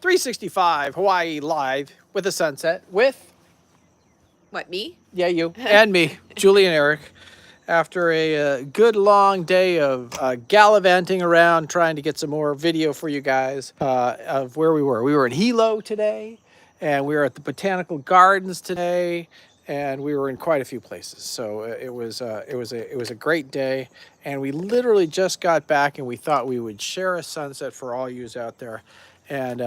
365 Hawaii Live with the sunset with, What, me? yeah, you and me, Julie and Eric. After a good long day of gallivanting around trying to get some more video for you guys of where we were. We were in Hilo today, and we were at the Botanical Gardens today, and we were in quite a few places. So it was a great day, and we literally just got back, and we thought we would share a sunset for all yous out there, and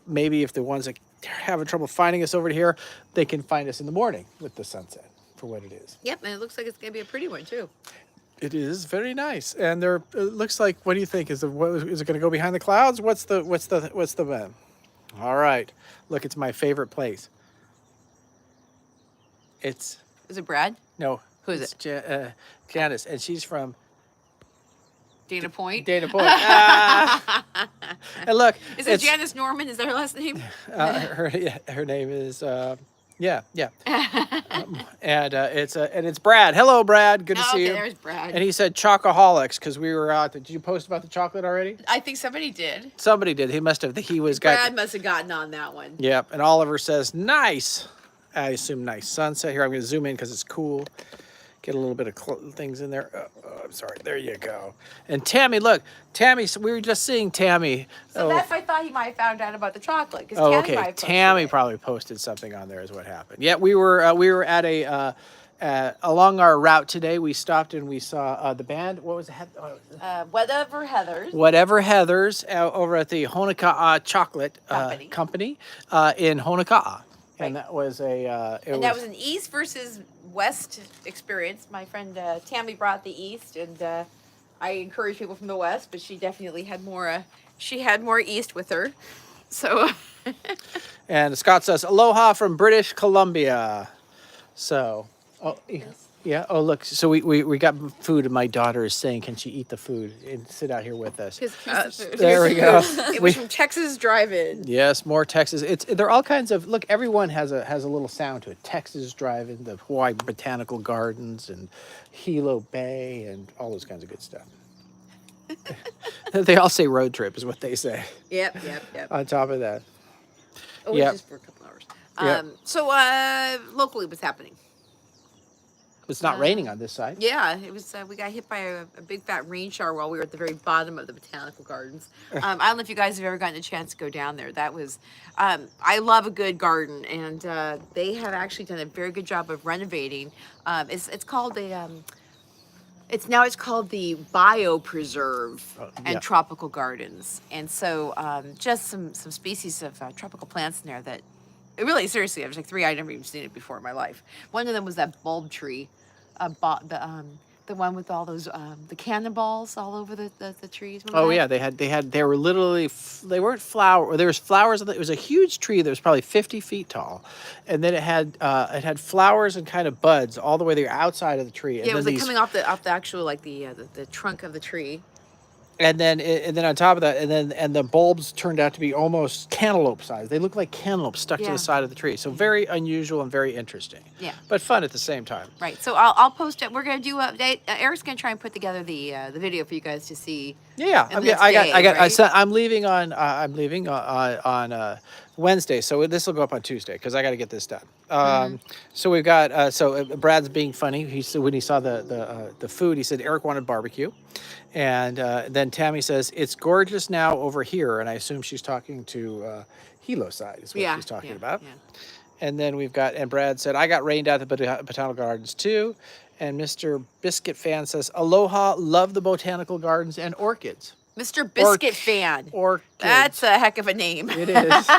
maybe if the ones that having trouble finding us over here, they can find us in the morning with the sunset for what it is. Yep, and it looks like it's going to be a pretty one, too. It is very nice, and there. It looks like. What do you think? Is it going to go behind the clouds? What's the? All right, look, it's my favorite place. It's Is it Brad? no. Who is it? Janice, and she's from Dana Point? Dana Point. Ah. And look, Is it Janice Norman? Is that her last name? Her name is. Yeah. And it's Brad. Hello, Brad. Good to see you. There's Brad. And he said chocoholics because we were out. Did you post about the chocolate already? I think somebody did. Somebody did. He must have. Brad must have gotten on that one. Yep. And Oliver says nice. I assume nice sunset. Here, I'm going to zoom in because it's cool. Get a little bit of things in there. I'm sorry. There you go. And Tammy, look. Tammy, we were just seeing Tammy. So that's why I thought he might have found out about the chocolate. Oh, okay. Tammy probably posted something on there is what happened. Yeah, we were at a, along our route today, we stopped and we saw the band. What was it? Whatever Heathers. Whatever Heathers over at the Honeka'a Chocolate Company in Honeka'a. Right. And that was that was an East versus West experience. My friend Tammy brought the East, and I encourage people from the West, but she definitely had more. She had more East with her, so. And Scott says aloha from British Columbia. So, yeah. Oh, look. So we got food, and my daughter is saying, "Can she eat the food and sit out here with us?" There we go. It was from Texas Drive-In. Yes, more Texas. There are all kinds of look. Everyone has a little sound to it. Texas Drive-In, the Hawaii Botanical Gardens, and Hilo Bay, and all those kinds of good stuff. They all say road trip is what they say. Yep. On top of that. Oh, yep. Just for a couple hours. Yep. So locally, what's happening? It's not raining on this side. Yeah, it was. We got hit by a big fat rain shower while we were at the very bottom of the Botanical Gardens. I don't know if you guys have ever gotten a chance to go down there. That was. I love a good garden, and they have actually done a very good job of renovating. It's called a. It's called the Biopreserve and Tropical Gardens, and so just some species of tropical plants in there that. Really, seriously, there's like 3 I'd never even seen it before in my life. One of them was that bulb tree, the one with all those the cannonballs all over the trees. Remember that? They were literally they weren't flower. There was flowers. It was a huge tree that was probably 50 feet tall, and then it had flowers and kind of buds all the way there outside of the tree. And it was like coming off the actual like the trunk of the tree. And then on top of that, and the bulbs turned out to be almost cantaloupe size. They look like cantaloupes stuck to the side of the tree. So very unusual and very interesting. Yeah. But fun at the same time. Right. So I'll post it. We're gonna do Eric's gonna try and put together the video for you guys to see. Yeah. I'm leaving on Wednesday, so this will go up on Tuesday because I got to get this done. So we've got Brad's being funny. He said when he saw the food, he said Eric wanted barbecue, and then Tammy says it's gorgeous now over here, and I assume she's talking to Hilo side is what she's talking about. Yeah. And then and Brad said I got rained out at the Botanical Gardens too, and Mr. Biscuit Fan says aloha, love the Botanical Gardens and orchids. Mr. Biscuit Fan. Orchids. That's a heck of a name. It is.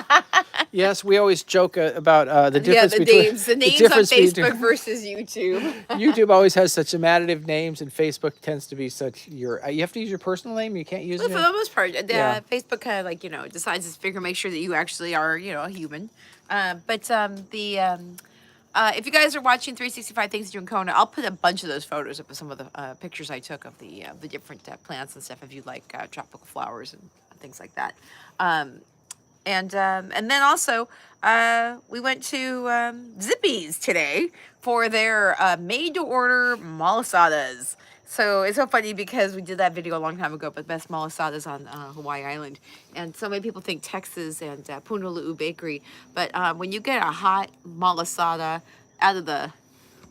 Yes, we always joke about the difference between the names on Facebook versus YouTube. YouTube always has such imaginative names, and Facebook tends to be such you have to use your personal name. You can't use it. For the most part, Facebook kind of decides to make sure that you actually are a human. If you guys are watching 365 Things to Do in Kona, I'll put a bunch of those photos up of some of the pictures I took of the different plants and stuff if you like tropical flowers and things like that. And then also we went to Zippy's today for their made-to-order malasadas. So it's so funny because we did that video a long time ago, but best malasadas on Hawaii Island, and so many people think Texas and Punaluu Bakery, but when you get a hot malasada out of the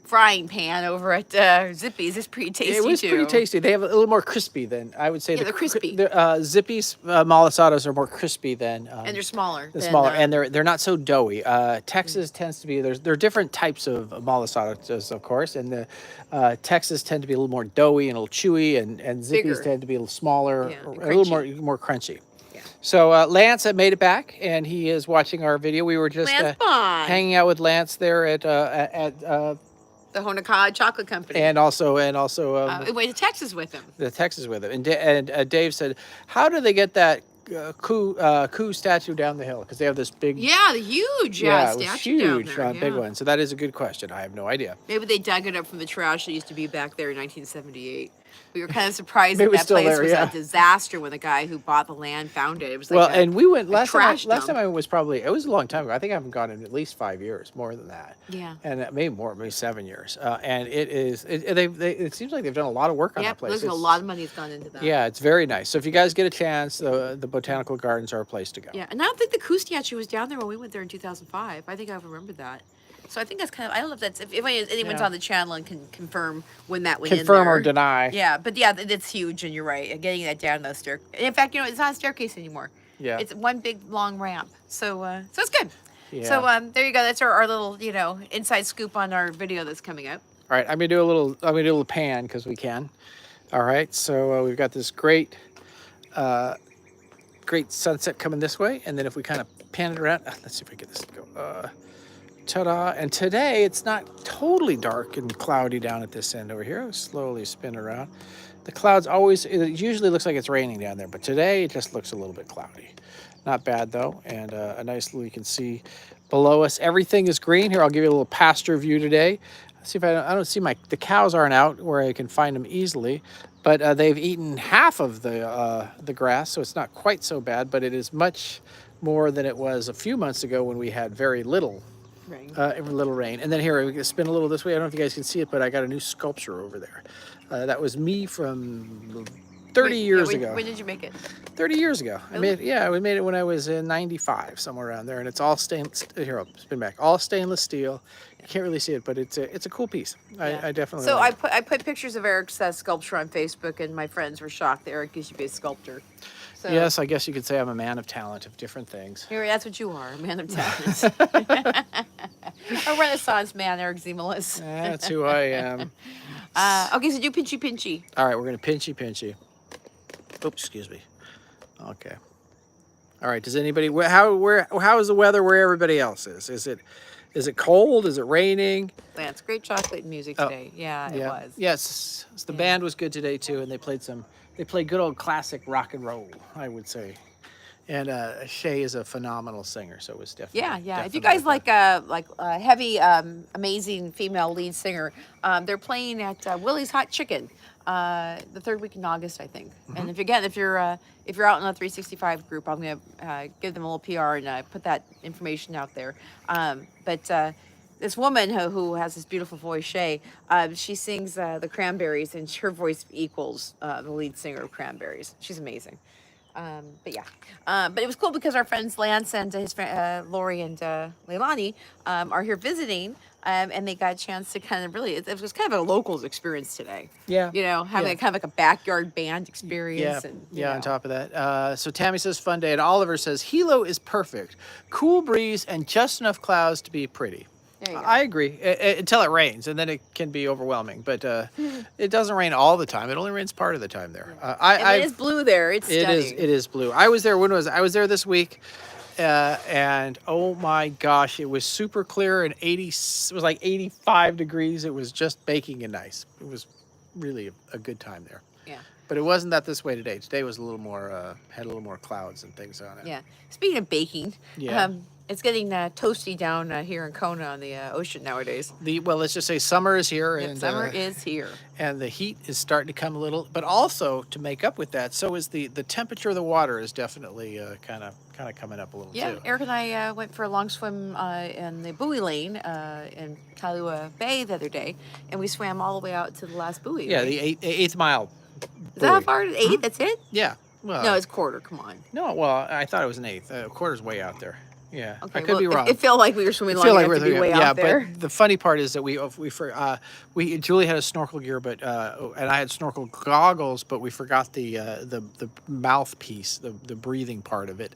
frying pan over at Zippy's, it's pretty tasty It was too. pretty tasty. They have a little more crispy than I would say. Yeah, they're crispy. The Zippy's malasadas are more crispy than. And they're smaller. They're smaller, and they're not so doughy. Texas tends to be there are different types of malasadas, of course, and the Texas tend to be a little more doughy and a little chewy, and Zippy's Bigger. tend to be a little smaller, Yeah, and a little more crunchy. Yeah. So Lance had made it back, and he is watching our video. We were just Lance Bond. hanging out with Lance there at The Honaka'a Chocolate Company. and also we went to Texas with him. the Texas with him. And Dave said, "How do they get that coup statue down the hill? Because they have this big, Yeah, the huge it was statue down huge, there. big yeah. one." So that is a good question. I have no idea. Maybe they dug it up from the trash that used to be back there in 1978. We were kind of surprised Maybe that it's that still place there, was yeah. a disaster when the guy who bought the land found it. It was like Well, and we went last time. trash Last time dump. I was probably it was a long time ago. I think I haven't gone in at least 5 years, more than that. Yeah. And maybe more, maybe 7 years. And it is. It seems like they've done a lot of work on Yeah, that place. looks like a It's- lot of money's gone into that. Yeah, it's very nice. So if you guys get a chance, the botanical gardens are a place to go. Yeah, and I don't think the Coup statue was down there when we went there in 2005. I think I remember that. So I think that's kind of, I don't know if that's, if anyone's Yeah. on the channel and can confirm when that went in Confirm there. or deny. Yeah, but yeah, it's huge, and you're right. Getting that down the stair. In fact, it's not a staircase anymore. Yeah. It's one big long ramp. So so it's good. Yeah. So there you go. That's our little inside scoop on our video that's coming up. All right, I'm gonna do a little pan because we can. All right, so we've got this great sunset coming this way, and then if we kind of pan it around, let's see if we get this to go. Ta-da! And today it's not totally dark and cloudy down at this end over here. I'll slowly spin around. The clouds it usually looks like it's raining down there, but today it just looks a little bit cloudy. Not bad though, and a nice little, you can see below us everything is green. Here, I'll give you a little pasture view today. Let's see if I don't see the cows aren't out where I can find them easily, but they've eaten half of the grass, so it's not quite so bad, but it is much more than it was a few months ago when we had very little rain. And then here, we can spin a little this way. I don't know if you guys can see it, but I got a new sculpture over there. That was me from 30 years ago. When did you make it? 30 years ago. Really? We made it when I was in 95, somewhere around there. And it's all stainless, here, I'll spin back. All stainless steel. You can't really see it, but it's a cool piece. Yeah. I definitely So like it. I put pictures of Eric's sculpture on Facebook, and my friends were shocked that Eric used to be a sculptor. So Yes, I guess you could say I'm a man of talent of different things. here, that's what you are, a man of talent. A Renaissance man, Eric Zemelis. That's who I am. Okay, so do pinchy pinchy. All right, we're going to pinchy. Oops, excuse me. Okay. All right, does anybody, how is the weather where everybody else is? Is it cold? Is it raining? Lance, great chocolate and music today. Yeah, it was. Yes, the band was good today too, and they played good old classic rock and roll, I would say. And Shay is a phenomenal singer, so it was definitely. Yeah. If you definitely guys like a heavy, amazing female lead singer, they're playing at Willie's Hot Chicken the third week in August, I think. And if you're out in the 365 group, I'm gonna give them a little PR and put that information out there. But this woman who has this beautiful voice, Shay, she sings the Cranberries, and her voice equals the lead singer of Cranberries. She's amazing. But it was cool because our friends Lance and his friend Lori and Leilani are here visiting, and they got a chance to kind of really, it was kind of a locals experience today. Yeah. Having Yeah. kind of like a backyard band experience. Yeah, And, on top of that. So Tammy says fun day, and Oliver says Hilo is perfect. Cool breeze and just enough clouds to be pretty. There you go. I agree, until it rains, and then it can be overwhelming. But it doesn't rain all the time. It only rains part of the time there. And it is blue there. It's stunning. It is blue. I was there. I was there this week, and oh my gosh, it was super clear and it was like 85 degrees. It was just baking and nice. It was really a good time there. Yeah. But it wasn't that this way today. Today was a little more had a little more clouds and things on it. Yeah. Speaking of baking, Yeah. It's getting toasty down here in Kona on the ocean nowadays. Well, let's just say summer is here, Yep, and summer is here. and the heat is starting to come a little. But also to make up with that, so is the temperature of the water is definitely kind of coming up a little Yeah, too. Eric and I went for a long swim in the buoy lane in Kailua Bay the other day, and we swam all the way out to the last buoy. Yeah, right? the eighth mile. Is that how buoy. far? 8? That's it? Yeah. Well, No, it's quarter. Come on. no. Well, I thought it was an eighth. Quarter's way out there. Yeah, Okay, I could well, be wrong. It felt like we were swimming I long feel like enough to be way yeah, out there. but the funny part is that we Julie had a snorkel gear, but and I had snorkel goggles, but we forgot the mouthpiece, the breathing part of it,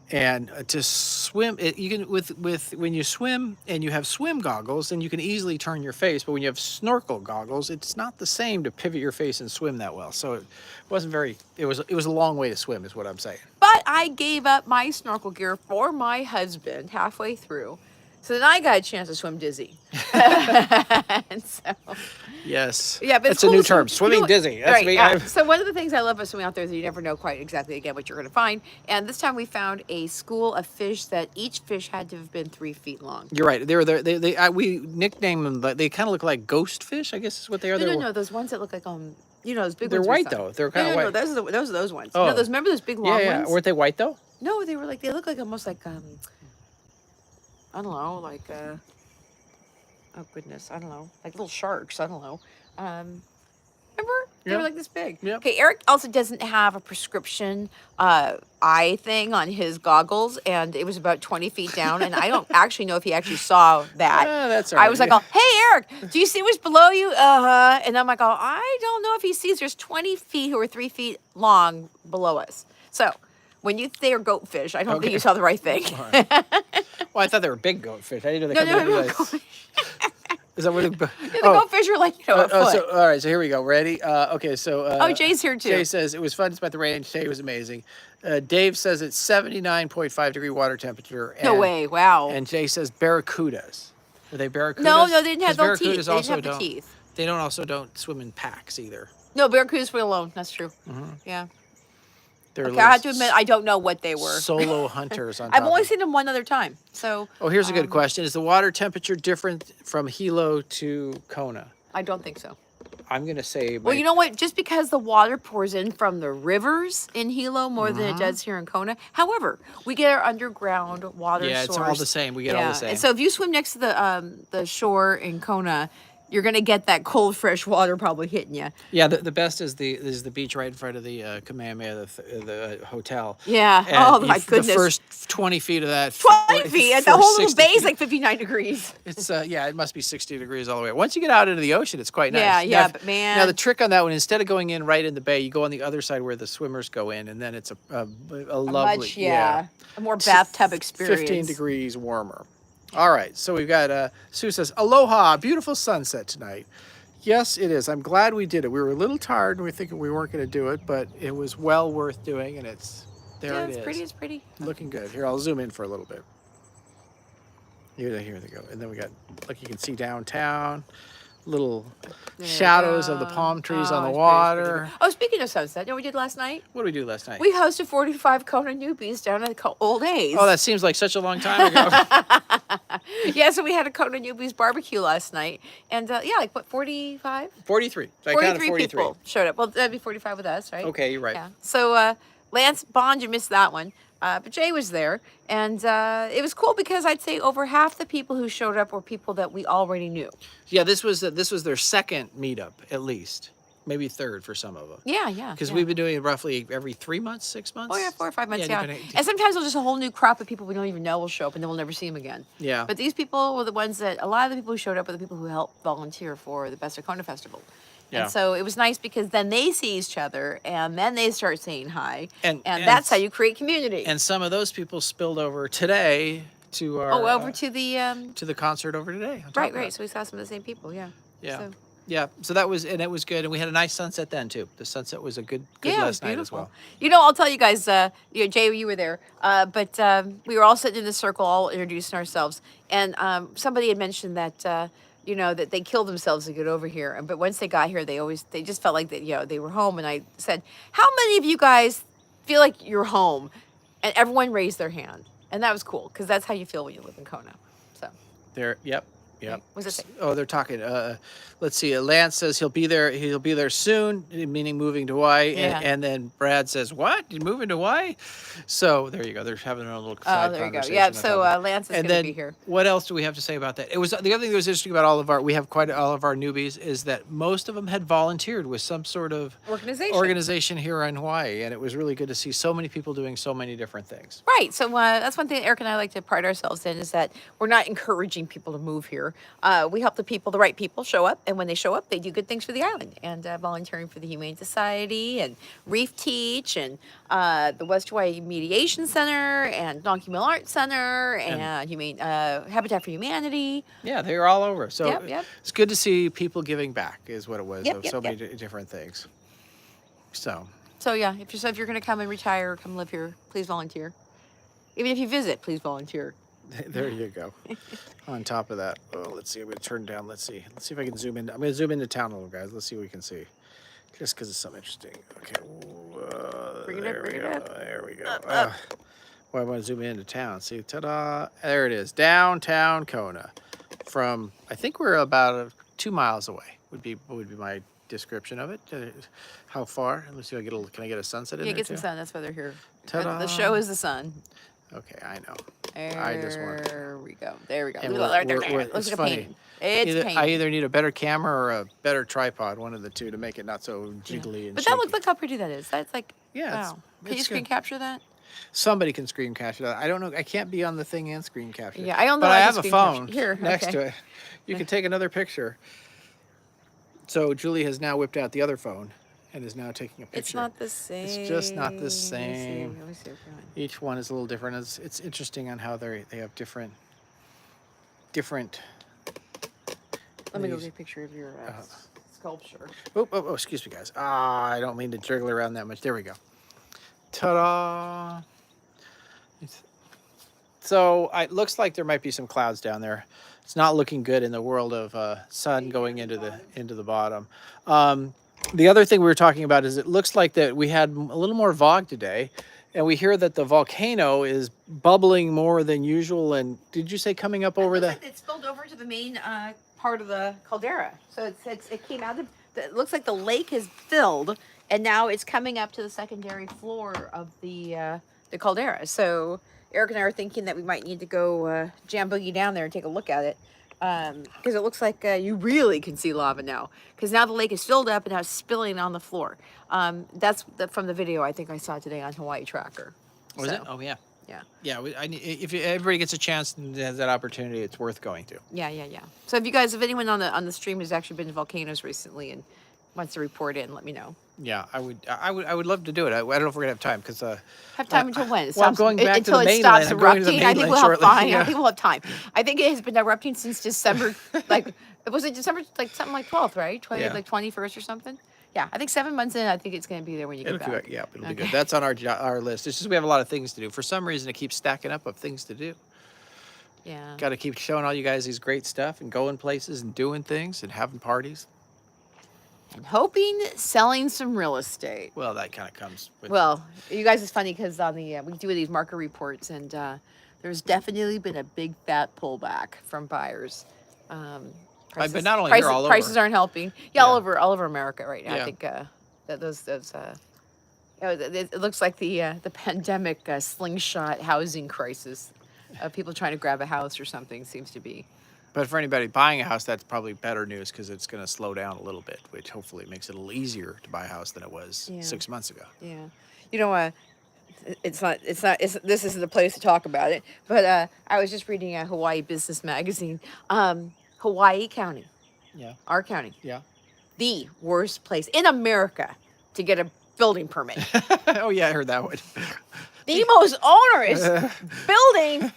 and to swim, you can with when you swim and you have swim goggles, then you can easily turn your face, but when you have snorkel goggles, it's not the same to pivot your face and swim that well. So it wasn't very. It was a long way to swim, is what I'm saying. But I gave up my snorkel gear for my husband halfway through. So then I got a chance to swim dizzy. And so, Yes. yeah, but it's cool a new to swim- term, swimming what- dizzy. That's right, me. yeah. So one of the things I love about swimming out there is that you never know quite exactly again what you're going to find. And this time we found a school of fish that each fish had to have been 3 feet long. You're right. We nicknamed them. They kind of look like ghost fish, I guess is what they are. No, those ones that look like those big They're ones. we white saw. though. They're No, kind of no, white. those are those ones. Oh. No, those remember those big long yeah. ones? Weren't they white though? No, they look like almost like I don't know, like oh goodness, I don't know, like little sharks. I don't know. Remember? They Yeah. were like this big. Yep. Okay, Eric also doesn't have a prescription eye thing on his goggles, and it was about 20 feet down, and I don't actually know if he actually saw that. That's all I right. was like, oh, hey, Eric, do you see what's below you? Uh-huh. And I'm like, oh, I don't know if he sees there's 20 feet who are 3 feet long below us. So when you say are goatfish, I don't think Okay. you saw the right thing. Well, I thought they were big goatfish. I didn't know they No, come no, in no. like- Is that what? Yeah, the goatfish are like, a foot. So all right. So here we go. Ready? Okay. So. Oh, Jay's here, too. Jay says it was fun. It's about the range. Today was amazing. Dave says it's 79.5 degree water temperature. No way. Wow. And Jay says barracudas. Are they barracudas? No, they didn't have 'Cause no teeth. barracudas They didn't also have the don't- teeth. They don't swim in packs either. No, barracudas were alone. That's true. Yeah. They're Okay, I have to admit, I don't know what they were. solo hunters on top I've only of- seen them one other time. So Oh, here's a good question. Is the water temperature different from Hilo to Kona? I don't think so. I'm going to say... Well, you know what? Just because the water pours in from the rivers in Hilo more than it does here in Kona. However, we get our underground water Yeah, source. it's all the same. We get all the same. And so if you swim next to the shore in Kona, you're gonna get that cold, fresh water probably hitting you. Yeah, the best is the beach right in front of the Kamehameha, the hotel. Yeah. And Oh my The goodness. first 20 feet of that. 20 feet. And the whole little 60 bay is feet. like 59 degrees. It's yeah, it must be 60 degrees all the way. Once you get out into the ocean, it's quite nice. Yeah, Now, yeah, if- but man. Now the trick on that one, instead of going in right in the bay, you go on the other side where the swimmers go in, and then it's a lovely, Much, a more bathtub experience. 15 degrees warmer. All right, so we've got Sue says, "Aloha, beautiful sunset tonight." Yes, it is. I'm glad we did it. We were a little tired, and we were thinking we weren't going to do it, but it was well worth doing, and it's there. Yeah, it it's is. pretty. It's pretty. Looking good. Here, I'll zoom in for a little bit. Here they go. And then we got, like you can see downtown, little shadows of the palm trees on the water. Oh, speaking of sunset, you know what we did last night? What did we do last night? We hosted 45 Kona newbies down at the Old A's. Oh, that seems like such a long time ago. Yeah, so we had a Kona newbies barbecue last night. And yeah, like what, 45? 43. I counted 43 people showed up. Well, that'd be 45 with us, right? Okay, you're right. Yeah. So Lance Bond, you missed that one. But Jay was there. And it was cool because I'd say over half the people who showed up were people that we already knew. Yeah, this was their second meetup, at least. Maybe third for some of them. Yeah, yeah. Because yeah. we've been doing it roughly every 3 months, 6 months. Oh, yeah, 4 or 5 months, yeah. depending- And sometimes there's just a whole new crop of people we don't even know will show up and then we'll never see them again. Yeah. But these people were the ones that, a lot of the people who showed up were the people who helped volunteer for the Best of Kona Festival. Yeah. And so it was nice because then they see each other and then they start saying hi. And that's how you create community. And some of those people spilled over today to our over to the, to the concert over today. on top right, of right. that. So we saw some of the same people, yeah. Yeah. So, Yeah, so that was, and it was good, and we had a nice sunset then too. The sunset was a good yeah, it was last night as beautiful. well. You know, I'll tell you guys, Jay, you were there, but we were all sitting in the circle, all introducing ourselves, and somebody had mentioned that, you know, that they killed themselves to get over here, but once they got here, they just felt like that, you know, they were home, and I said, how many of you guys feel like you're home? And everyone raised their hand. And that was cool because that's how you feel when you live in Kona. So, There. Yep. Yep. right. What's it say? Oh, they're talking. Let's see. Lance says he'll be there. He'll be there soon, meaning moving to Hawaii. Yeah. And then Brad says, "What? You moving to Hawaii?" So there you go. They're having their own little Oh, side there you go. conversation. Yeah. on So top of it. Lance is And going to then be here. what else do we have to say about that? It was the other thing that was interesting about all of our. We have quite all of our newbies is that most of them had volunteered with some sort of organization here in Hawaii, and it was really good to see so many people doing so many different things. Right. So that's one thing Eric and I like to pride ourselves in is that we're not encouraging people to move here. We help the people, the right people, show up, and when they show up, they do good things for the island. And volunteering for the Humane Society and Reef Teach and the West Hawaii Mediation Center and Donkey Mill Art Center and Humane Habitat for Humanity. Yeah, they were all over. So Yep. it's good to see people giving back, is what it was, Yep, of yep, so yep. many different things. So So yeah, if you're going to come and retire or come live here, please volunteer. Even if you visit, please volunteer. there you go. On top of that, oh, let's see. I'm going to turn down. Let's see if I can zoom in. I'm going to zoom into town a little, guys. Let's see what we can see. Just because it's something interesting. Okay. Bring it up, bring it up. There we go. Up. Well, I want to zoom into town. See, ta-da! There it is, downtown Kona. From I think we're about 2 miles away. Would be my description of it. How far? Let me see if I can I get a sunset in Yeah, there get some too? sun. That's why they're here. Ta-da. The show is the sun. Okay, I know. There we go. There we go. And Look at that. it's Looks like a funny. painting. It's painting. I either need a better camera or a better tripod, one of the two, to make it not so jiggly and But shaky. look how pretty that is. That's like, Yeah, wow. Can you it's screen good. capture that? Somebody can screen capture that. I don't know. I can't be on the thing and screen capture. Yeah, I don't know But I I can have a screen phone capture. Here, next okay. to it. You can take another picture. So Julie has now whipped out the other phone and is now taking a picture. It's not the same. It's just not the Let me see. same. Let me see. Each one is a little different. It's interesting on how they have different. Let me go get a picture of your sculpture. Oh, excuse me, guys. I don't mean to jiggle around that much. There we go. Ta-da! So it looks like there might be some clouds down there. It's not looking good in the world of sun going into the bottom. The other thing we were talking about is it looks like that we had a little more fog today, and we hear that the volcano is bubbling more than usual. And did you say coming up over the? It spilled over to the main part of the caldera. So it came out of. It looks like the lake has filled, and now it's coming up to the secondary floor of the caldera. So Eric and I are thinking that we might need to go jam boogie down there and take a look at it. Because it looks like you really can see lava now. Because now the lake is filled up and now it's spilling on the floor. That's from the video I think I saw today on Hawaii Tracker. Was it? Oh yeah. Yeah. Yeah. If everybody gets a chance and has that opportunity, it's worth going to. Yeah. So if anyone on the stream has actually been to volcanoes recently and wants to report in, let me know. Yeah, I would love to do it. I don't know if we're gonna have time because Have time until when? I'm going back to until the it mainland. stops I'm going to the erupting. I think mainland we'll have shortly. fine. Yeah. I think we'll have time. I think it has been erupting since December. Was it December something like 12th, right? 21st or something. Yeah, I think 7 months in. I think it's going to be there when you get back. It'll be good. That's on our list. It's just we have a lot of things to do. For some reason, it keeps stacking up of things to do. Yeah. Got to keep showing all you guys these great stuff and going places and doing things and having parties. And hoping selling some real estate. Well, that kind of comes with. Well, you guys, it's funny because on the we do these market reports, and there's definitely been a big fat pullback from buyers. But not only here, all over. Prices aren't helping. Yeah, all over America right now. Yeah. I think that those it looks like the pandemic slingshot housing crisis of people trying to grab a house or something seems to be. But for anybody buying a house, that's probably better news because it's going to slow down a little bit, which hopefully makes it a little easier to buy a house than it was 6 months ago. Yeah, you know, this isn't the place to talk about it. But I was just reading a Hawaii Business Magazine. Hawaii County, our county, the worst place in America to get a building permit. Oh yeah, I heard that one. The most onerous building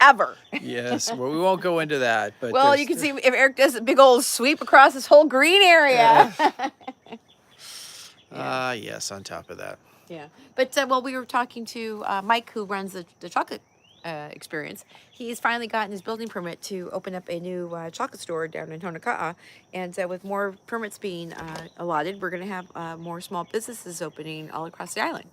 ever. Yes, well, we won't go into that. But Well, you can see if Eric does a big old sweep across this whole green area. Yes, on top of that. Yeah, but we were talking to Mike, who runs the chocolate experience. He's finally gotten his building permit to open up a new chocolate store down in Honeka'a, and with more permits being allotted, we're going to have more small businesses opening all across the island.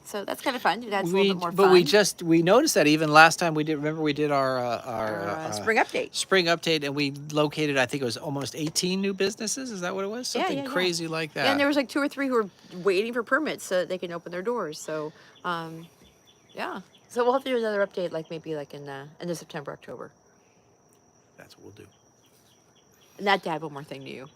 So that's kind of fun. That's a little bit more But fun. we noticed that even last time we did. Remember, we did our Spring update. spring update, and we located, I think it was almost 18 new businesses. Is that what it was? Yeah, Something yeah, yeah. crazy like Yeah, and that. there was like 2 or 3 who were waiting for permits so that they can open their doors. So, yeah. So we'll have to do another update, like maybe like in end of September, October. That's what we'll do. And that to add one more thing to you.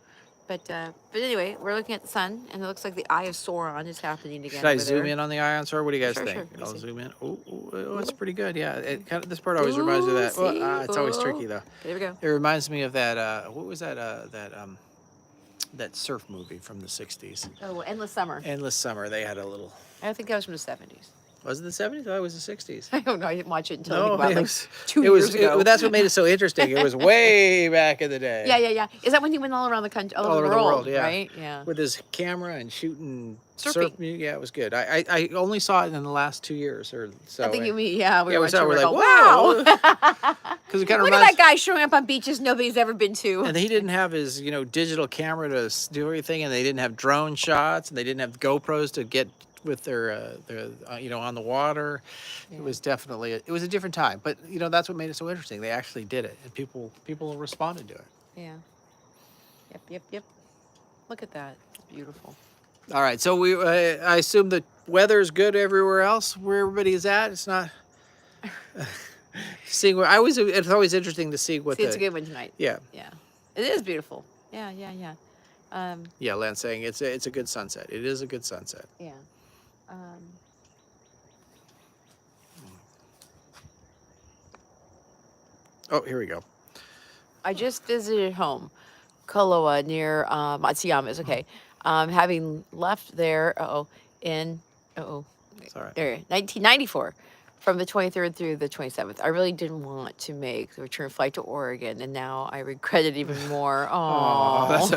But anyway, we're looking at the sun, and it looks like the Eye of Sauron is happening again Should I over zoom there. in on the ion star? What do you guys Sure, think? sure. Let me I'll see. zoom in. Oh, it's Ooh. pretty good. Yeah, it kind of, this part always reminds me of Ooh, that. Well, see? it's always Ooh. tricky though. There we go. It reminds me of that. What was that? That surf movie from the '60s. Oh, Endless Summer. Endless Summer. They had a little. I think that was from the 70s. Was it the '70s? I thought it was the '60s. I don't know. I didn't watch it until I No, think about it like was. 2 It was. years ago. That's what made it so interesting. It was way back in the day. Yeah, yeah, yeah. Is that when he went all around the country, all over the world, yeah. right? Yeah. With his camera and shooting Surfing. surf music. Yeah, it was good. I only saw it in the last 2 years or so. I think you and- mean, yeah, we Yeah, were we saw. watching, We're we're like, going, wow. wow. Because it kind of Look at reminds. that guy showing up on beaches nobody's ever been to. And he didn't have his, digital camera to do everything, and they didn't have drone shots, and they didn't have GoPros to get with their on the water. Yeah. It was definitely it was a different time, but that's what made it so interesting. They actually did it, and people responded to it. Yeah. Yep. Look at that. It's beautiful. All right, so I assume the weather's good everywhere else where everybody is at. It's not seeing where it's always interesting to see what See, it's a good one tonight. yeah. Yeah. It is beautiful. Yeah. Yeah, Len's saying it's a good sunset. It is a good sunset. Yeah. Oh, here we go. I just visited home, Koloa near Matsuyama. Is okay. Having left there, in It's all right. there, 1994, from the 23rd through the 27th. I really didn't want to make the return flight to Oregon, and now I regret it even more. Oh,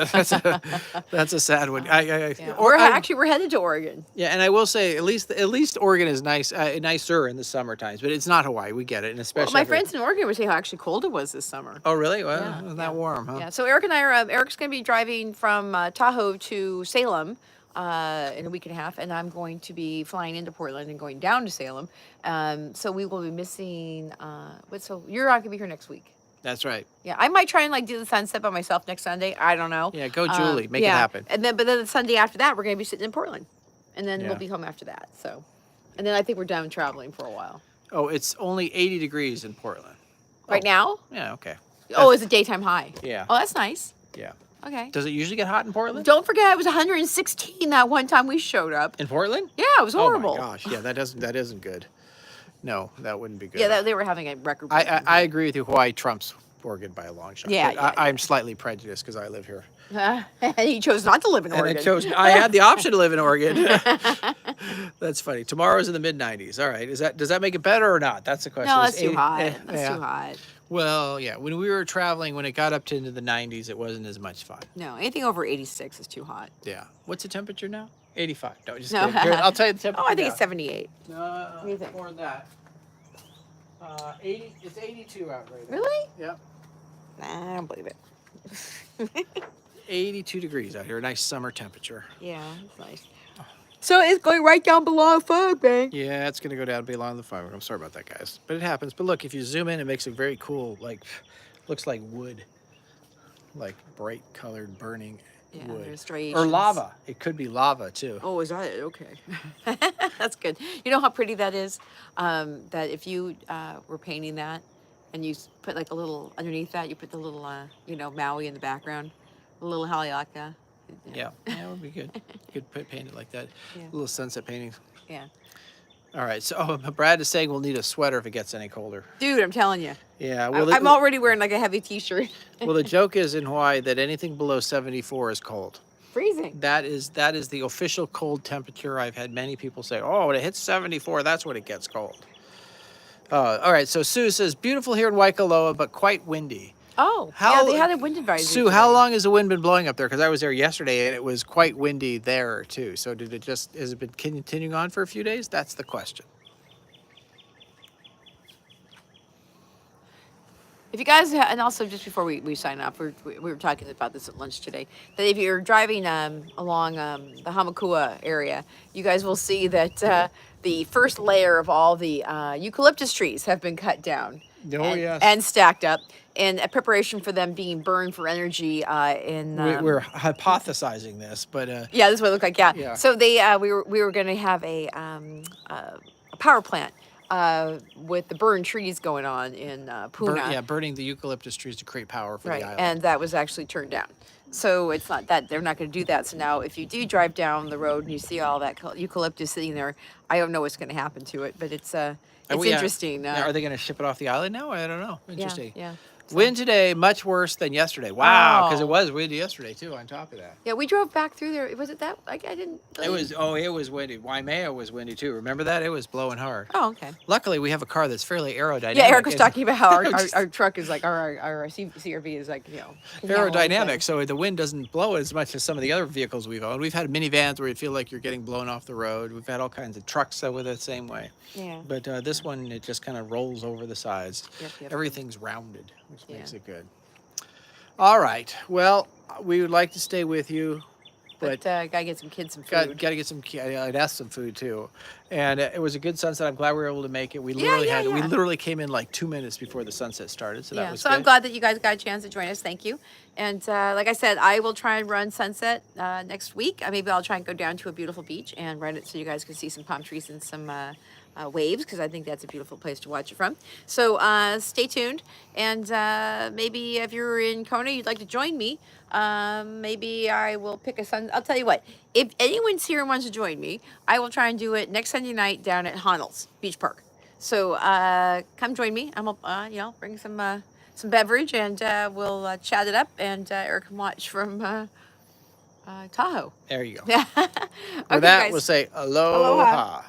That's a sad one. yeah. We're headed to Oregon. Yeah, and I will say at least Oregon is nice, nicer in the summer times, but it's not Hawaii. We get it, and Well, especially my friends in Oregon were saying how actually cold it was this summer. Oh, really? Well, Yeah, it wasn't yeah. that warm, huh? Yeah, so Eric and I are, Eric's going to be driving from Tahoe to Salem in a week and a half, and I'm going to be flying into Portland and going down to Salem. So we will be missing, so you're not going to be here next week. That's right. Yeah, I might try and do the sunset by myself next Sunday. I don't know. Yeah, go Julie, make it yeah. happen. But then the Sunday after that, we're going to be sitting in Portland, and then Yeah. we'll be home after that. So, and then I think we're done traveling for a while. Oh, it's only 80 degrees in Portland. Right now? Yeah, okay. Oh, it's a daytime high. Yeah. Oh, that's nice. Yeah. Okay. Does it usually get hot in Portland? Don't forget, it was 116 that one time we showed up. In Portland? Yeah, it was horrible. Oh my gosh, yeah, that isn't good. No, that wouldn't be good. Yeah, they were having a record. I agree with you. Hawaii trumps Oregon by a long shot. Yeah, but yeah, I'm slightly prejudiced because I live here. And he chose not to live in Oregon. And I had the option to live in Oregon. That's funny. Tomorrow's in the mid-90s. All right. Does that make it better or not? That's the question. No, Is that's too 80 hot. yeah. That's too hot. Well, yeah. When we were traveling, when it got up to into the 90s, it wasn't as much fun. No, anything over 86 is too hot. Yeah. What's the temperature now? 85. No, just No. kidding. Here, I'll tell you the temperature. Oh, I think now. it's 78. No, do you think? more than that. 80. It's 82 out right now. Really? Yep. Nah, I don't believe it. 82 degrees out here. Nice summer temperature. Yeah, it's nice. So it's going right down below fog bank. Yeah, it's gonna go down beyond the fire. I'm sorry about that, guys, but it happens. But look, if you zoom in, it makes it very cool. Like, looks like wood, like bright colored burning Yeah, wood, there's striations. or lava. It could be lava too. Oh, is that it? Okay. That's good. You know how pretty that is? That if you were painting that and you put like a little, underneath that, you put the little, Maui in the background, a little Haleaka. Yeah, that would be good. You could paint it like that. Yeah. Little sunset paintings. Yeah. All right, so Brad is saying we'll need a sweater if it gets any colder. Dude, I'm telling you. Yeah, I'm already wearing like a heavy t-shirt. well, the joke is in Hawaii that anything below 74 is cold. Freezing. That is the official cold temperature. I've had many people say, "Oh, when it hits 74, that's when it gets cold." All right. So Sue says, "Beautiful here in Waikoloa, but quite windy." Oh, yeah, they had a wind advisory. Sue, how long has the wind been blowing up there? Because I was there yesterday and it was quite windy there too. So has it been continuing on for a few days? That's the question. If you guys, and also just before we sign off, we were talking about this at lunch today, that if you're driving along the Hamakua area, you guys will see that the first layer of all the eucalyptus trees have been cut down Oh, yes. and stacked up in a preparation for them being burned for energy in We're hypothesizing this, but yeah, this is what it looked like. Yeah. Yeah. So they we were going to have a power plant with the burned trees going on in Puna. burning the eucalyptus trees to create power for Right, the island. and that was actually turned down. So it's not that they're not going to do that. So now, if you do drive down the road and you see all that eucalyptus sitting there, I don't know what's going to happen to it, but it's interesting. Are they going to ship it off the island now? I don't know. Interesting. Yeah. Wind today much worse than yesterday. Wow, because Oh. it was windy yesterday too. On top of that, Yeah, we drove back through there. Was it that? Like I didn't. it was windy. Waimea was windy too. Remember that? It was blowing hard. Oh, okay. Luckily, we have a car that's fairly aerodynamic. Yeah, Eric was talking about how our, Just- our truck is like our CRV is like, can handle aerodynamic, anything. so the wind doesn't blow as much as some of the other vehicles we've owned. We've had minivans where you feel like you're getting blown off the road. We've had all kinds of trucks that were the same way. Yeah. But this one, it just kind of rolls over the sides. Yep. Everything's rounded, which makes Yeah. it good. All right. Well, we would like to stay with you, But but gotta get some kids some got food. to get some. I'd ask some food too, and it was a good sunset. I'm glad we were able to make it. We Yeah, literally yeah, we yeah. literally came in like 2 minutes before the sunset started, so that Yeah, was so good. I'm glad that you guys got a chance to join us. Thank you. And like I said, I will try and run Sunset next week. Maybe I'll try and go down to a beautiful beach and run it so you guys can see some palm trees and some waves, because I think that's a beautiful place to watch it from. So stay tuned. And maybe if you're in Kona, you'd like to join me. Maybe I will pick a sun. I'll tell you what, if anyone's here and wants to join me, I will try and do it next Sunday night down at Honnold's Beach Park. So come join me. I'm bring some beverage, and we'll chat it up, and Eric can watch from Tahoe. There you go. Yeah. With Okay, that, guys. we'll say Aloha. aloha.